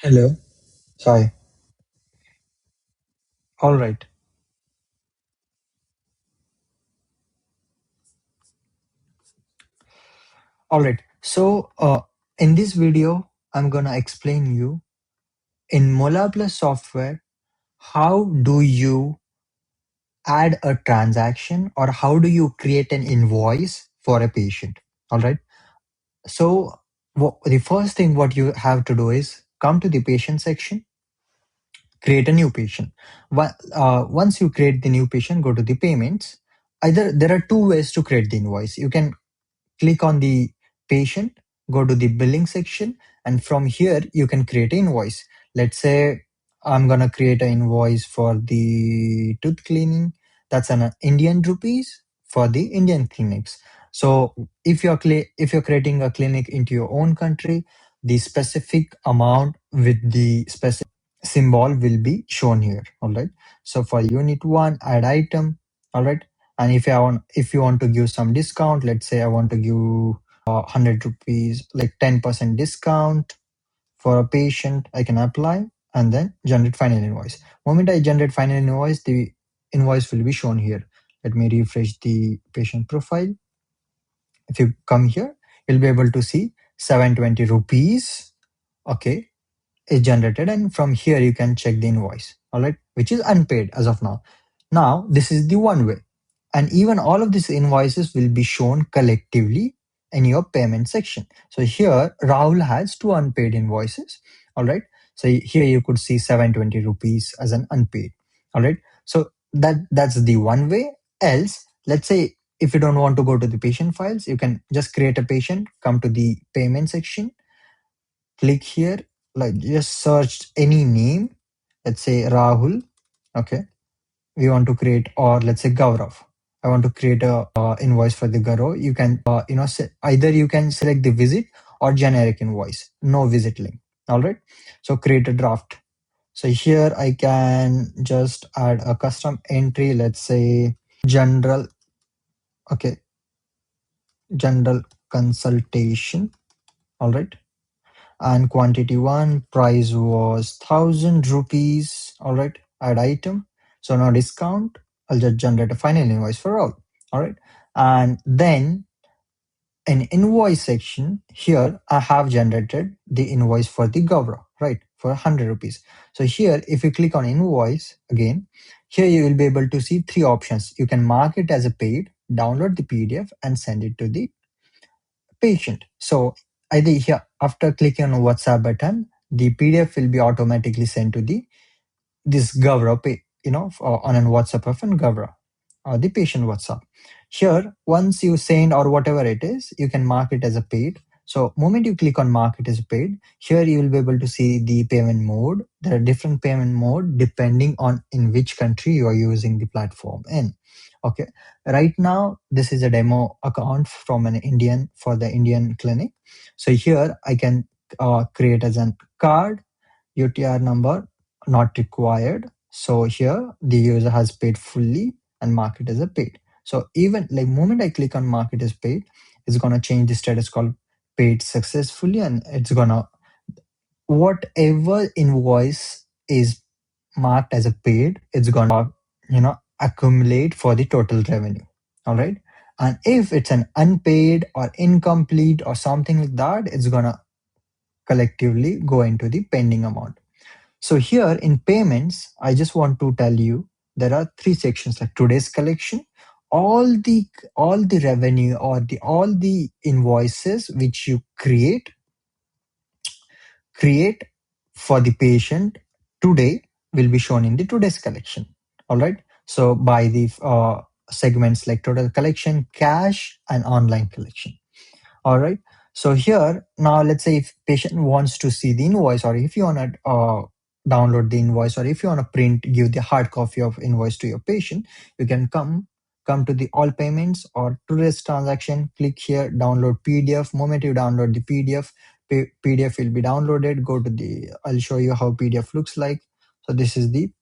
Hello. Hi. All right. All right. In this video, I'm gonna explain you in MolarPlus software how do you add a transaction or how do you create an invoice for a patient. All right. So the first thing what you have to do is come to the patient section, create a new patient. Once you create the new patient, go to the payments. Either there are two ways to create the invoice. You can click on the patient, go to the billing section, and from here you can create an invoice. Let's say I'm gonna create an invoice for the tooth cleaning. That's an Indian rupees for the Indian clinics. So if you're creating a clinic into your own country, the specific amount with the specific symbol will be shown here. All right. So for unit one, add item. All right. And if you want to give some discount, let's say I want to give 100 rupees, like 10% discount for a patient, I can apply and then generate final invoice. Moment I generate final invoice, the invoice will be shown here. Let me refresh the patient profile. If you come here, you'll be able to see 720 rupees. Okay, is generated, and from here you can check the invoice, all right, which is unpaid as of now. Now this is the one way, and even all of these invoices will be shown collectively in your payment section. So here Rahul has two unpaid invoices, all right. So here you could see 720 rupees as an unpaid, all right. So that's the one way. Else, let's say if you don't want to go to the patient files, you can just create a patient, come to the payment section, click here, like just search any name. Let's say Rahul. Okay. We want to create, or let's say Gaurav. I want to create a invoice for the Gaurav. You can, either you can select the visit or generic invoice, no visit link. All right. So create a draft. So here I can just add a custom entry. Let's say general. Okay. General consultation. All right. And quantity one, price was 1,000 rupees. All right, add item. So now discount, I'll just generate a final invoice for all. All right. And then in invoice section here, I have generated the invoice for the Gavra, right, for 100 rupees. So here, if you click on invoice again, here you will be able to see three options. You can mark it as a paid, download the PDF and send it to the patient. So either here, after clicking on WhatsApp button, the PDF will be automatically sent to the this Gavra pay, on a WhatsApp of an Gavra or the patient WhatsApp. Here, once you send or whatever it is, you can mark it as a paid. So moment you click on mark it as paid, here you will be able to see the payment mode. There are different payment mode depending on in which country you are using the platform in. Okay. Right now, this is a demo account from an Indian for the Indian clinic. So here I can create as a card, UTR number not required. So here the user has paid fully and mark it as a paid. So even like moment I click on mark it as paid, it's gonna change the status called paid successfully, and it's gonna whatever invoice is marked as a paid, it's gonna accumulate for the total revenue. All right. And if it's an unpaid or incomplete or something like that, it's gonna collectively go into the pending amount. So here in payments, I just want to tell you there are three sections like today's collection, all the all the revenue or the all the invoices which you create for the patient today will be shown in the today's collection. All right. So by the segments like total collection, cash, and online collection. All right. So here now, let's say if patient wants to see the invoice, or if you want to download the invoice, or if you want to print, give the hard copy of invoice to your patient, you can come to the all payments or today's transaction. Click here, download PDF. Moment you download the PDF, PDF will be downloaded. Go to the. I'll show you how PDF looks like. So this is the